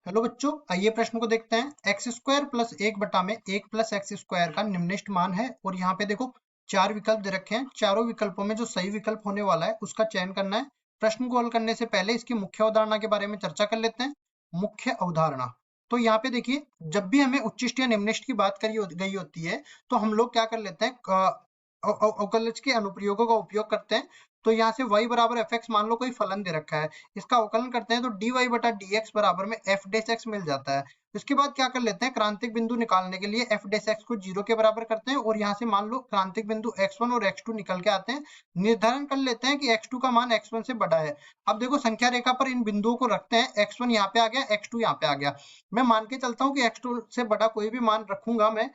Hello बच्चों, आइए प्रश्न को देखते हैं। एक्स स्क्वायर प्लस एक बटा में एक प्लस एक्स स्क्वायर का निम्नलिखित मान है। और यहाँ पे देखो चार विकल्प दे रखे हैं। चारों विकल्पों में जो सही विकल्प होने वाला है उसका चयन करना है। प्रश्न को हल करने से पहले इसकी मुख्य अवधारणा के बारे में चर्चा कर लेते हैं। मुख्य अवधारणा, तो यहाँ पे देखिए, जब भी हमें उच्चिष्ट या निम्नलिखित की बात गई होती है तो हम लोग क्या कर लेते हैं, अवकलज के अनुप्रयोगों का उपयोग करते हैं। तो यहाँ से y बराबर एफ एक्स, मान लो कोई फलन दे रखा है, इसका अवकलन करते हैं तो डी वाई बटा डी एक्स बराबर में एफ डेस एक्स मिल जाता है। उसके बाद क्या कर लेते हैं, क्रांतिक बिंदु निकालने के लिए एफ डेस एक्स को जीरो के बराबर करते हैं और यहाँ से मान लो क्रांतिक बिंदु x1 और x2 निकल के आते हैं। निर्धारण कर लेते हैं कि x2 का मान x1 से बड़ा है। अब देखो संख्या रेखा पर इन बिंदुओं को रखते हैं, x1 यहाँ पे आ गया, x2 यहाँ पे आ गया। मैं मान के चलता हूँ कि x2 से बड़ा कोई भी मान रखूंगा मैं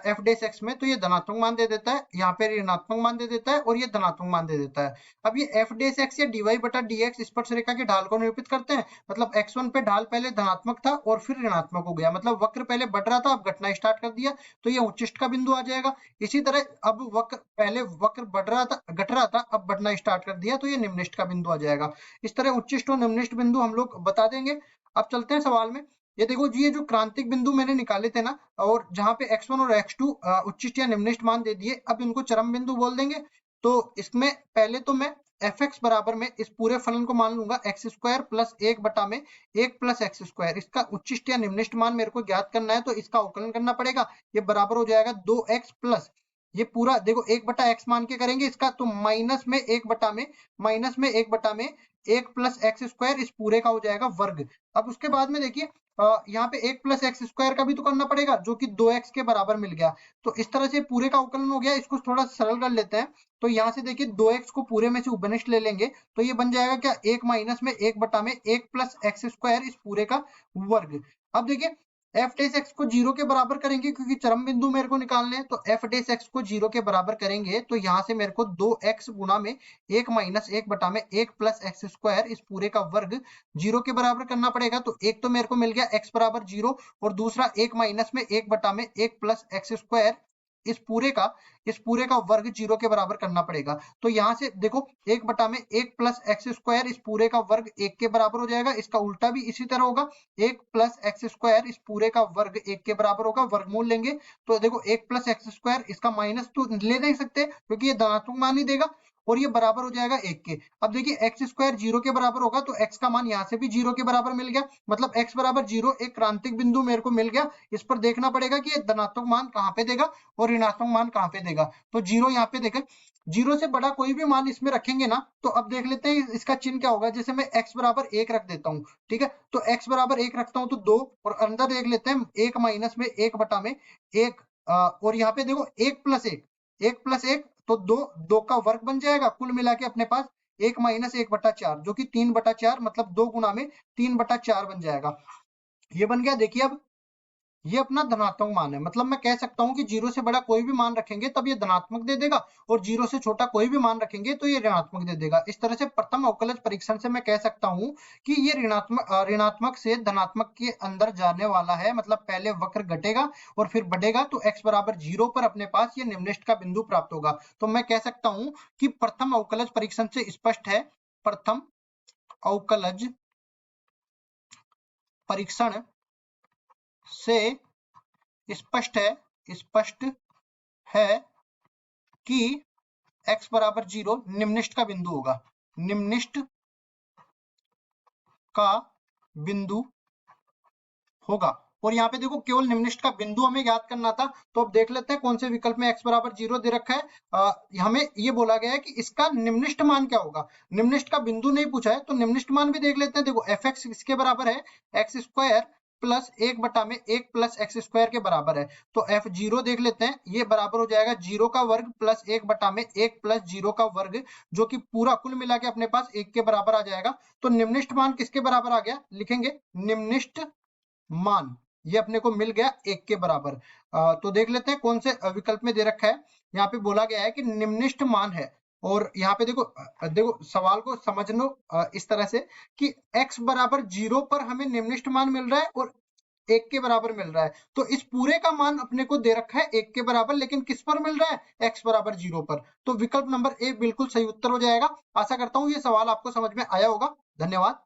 एफ डेस एक्स में, तो ये धनात्मक मान दे देता है, यहाँ पे ऋणात्मक मान दे देता है और ये धनात्मक मान दे देता है। अब ये एफ डेस एक्स या डी वाई बटा डी एक्स स्पर्श रेखा के ढाल को निरूपित करते हैं। मतलब x1 पे ढाल पहले धनात्मक था और फिर ऋणात्मक हो गया, मतलब वक्र पहले बढ़ रहा था, अब घटना स्टार्ट कर दिया, तो ये उच्चिष्ट का बिंदु आ जाएगा। इसी तरह अब वक्र पहले वक्र बढ़ रहा था, घट रहा था, अब बढ़ना स्टार्ट कर दिया, तो ये निम्नलिखित का बिंदु आ जाएगा। इस तरह उच्चिष्ट और निम्नलिखित बिंदु हम लोग बता देंगे। अब चलते हैं सवाल में। ये देखो जी, ये जो क्रांतिक बिंदु मैंने निकाले थे ना, और जहां पे x1 और x2 उच्चिष्ट या निम्नलिखित मान दे दिए, अब इनको चरम बिंदु बोल देंगे। तो इसमें पहले तो मैं एफ एक्स बराबर में इस पूरे फलन को मान लूंगा एक्स स्क्वायर प्लस एक बटा में एक प्लस एक्स स्क्वायर। इसका उच्चिष्ट या निम्नलिखित मान मेरे को ज्ञात करना है, तो इसका अवकलन करना पड़ेगा। ये बराबर हो जाएगा 2x प्लस, ये पूरा देखो एक बटा एक्स मान के करेंगे इसका, तो माइनस में एक बटा में एक प्लस एक्स स्क्वायर, इस पूरे का हो जाएगा वर्ग। अब उसके बाद में देखिए, यहाँ पे एक प्लस एक्स स्क्वायर का भी तो करना पड़ेगा, जो कि 2x के बराबर मिल गया। तो इस तरह से पूरे का अवकलन हो गया। इसको थोड़ा सरल कर लेते हैं, तो यहाँ से देखिए 2x को पूरे में से उपनिष्ठ ले लेंगे, तो ये बन जाएगा क्या, एक माइनस में एक बटा में एक प्लस एक्स स्क्वायर, इस पूरे का वर्ग। अब देखिए एफ डेस एक्स को जीरो के बराबर करेंगे, क्योंकि चरम बिंदु मेरे को निकालने हैं, तो एफ डेस एक्स को जीरो के बराबर करेंगे, तो यहाँ से मेरे को 2x गुना में एक माइनस एक बटा में एक प्लस एक्स स्क्वायर, इस पूरे का वर्ग जीरो के बराबर करना पड़ेगा। तो एक तो मेरे को मिल गया x बराबर जीरो, और दूसरा एक माइनस में एक बटा में एक प्लस एक्स स्क्वायर, इस पूरे का वर्ग जीरो के बराबर करना पड़ेगा। तो यहाँ से देखो एक बटा में एक प्लस एक्स स्क्वायर, इस पूरे का वर्ग एक के बराबर हो जाएगा। इसका उल्टा भी इसी तरह होगा, एक प्लस एक्स स्क्वायर, इस पूरे का वर्ग एक के बराबर होगा, वर्गमूल लेंगे। तो देखो एक प्लस एक्स स्क्वायर, इसका माइनस तो ले नहीं सकते क्योंकि ये धनात्मक मान ही देगा, और ये बराबर हो जाएगा एक के। अब देखिए एक्स स्क्वायर जीरो के बराबर होगा, तो एक्स का मान यहाँ से भी जीरो के बराबर मिल गया, मतलब एक्स बराबर जीरो, एक क्रांतिक बिंदु मेरे को मिल गया। इस पर देखना पड़ेगा कि ये धनात्मक मान कहाँ पे देगा और ऋणात्मक मान कहाँ पे देगा। तो जीरो यहाँ पे देखें, जीरो से बड़ा कोई भी मान इसमें रखेंगे ना, तो अब देख लेते हैं इसका चिन्ह क्या होगा। जैसे मैं x बराबर एक रख देता हूँ, ठीक है, तो x बराबर एक रखता हूँ तो दो, और अंदर देख लेते हैं एक माइनस में एक बटा में एक, और यहाँ पे देखो एक प्लस एक, तो दो, दो का वर्ग बन जाएगा। कुल मिला के अपने पास एक माइनस एक बटा चार, जो कि तीन बटा चार, मतलब दो गुना में तीन बटा चार बन जाएगा। ये बन गया। देखिए अब ये अपना धनात्मक मान है, मतलब मैं कह सकता हूं कि जीरो से बड़ा कोई भी मान रखेंगे तब ये धनात्मक दे देगा, और जीरो से छोटा कोई भी मान रखेंगे तो ये ऋणात्मक दे देगा। इस तरह से प्रथम अवकलज परीक्षण से मैं कह सकता हूं कि ये ऋणात्मक से धनात्मक के अंदर जाने वाला है। मतलब पहले वक्र घटेगा और फिर बढ़ेगा, तो x बराबर जीरो पर अपने पास ये निम्नलिखित का बिंदु प्राप्त होगा। तो मैं कह सकता हूं कि प्रथम अवकलज परीक्षण से स्पष्ट है, प्रथम अवकलज परीक्षण से स्पष्ट है कि x बराबर जीरो निम्नलिखित का बिंदु होगा, निम्नलिखित का बिंदु होगा। और यहाँ पे देखो केवल निम्नलिखित का बिंदु हमें याद करना था, तो अब देख लेते हैं कौन से विकल्प में x बराबर जीरो दे रखा है। हमें ये बोला गया है कि इसका निम्नलिखित मान क्या होगा। निम्नलिखित का बिंदु नहीं पूछा है, तो निम्नलिखित मान भी देख लेते हैं। देखो एफ एक्स इसके बराबर है एक्स स्क्वायर प्लस एक बटा में एक प्लस एक्स स्क्वायर के बराबर है, तो एफ जीरो देख लेते हैं, ये बराबर हो जाएगा जीरो का वर्ग प्लस एक बटा में एक प्लस जीरो का वर्ग, जो कि पूरा कुल मिला के अपने पास एक के बराबर आ जाएगा। तो निम्नलिखित मान किसके बराबर आ गया, लिखेंगे निम्नलिखित मान, ये अपने को मिल गया एक के बराबर। तो देख लेते हैं कौन से विकल्प में दे रखा है। यहाँ पे बोला गया है कि निम्नलिखित मान है, और यहाँ पे देखो सवाल को समझ लो इस तरह से कि x बराबर जीरो पर हमें निम्नलिखित मान मिल रहा है और एक के बराबर मिल रहा है, तो इस पूरे का मान अपने को दे रखा है एक के बराबर, लेकिन किस पर मिल रहा है, x बराबर जीरो पर। तो विकल्प नंबर एक बिल्कुल सही उत्तर हो जाएगा। आशा करता हूँ ये सवाल आपको समझ में आया होगा। धन्यवाद।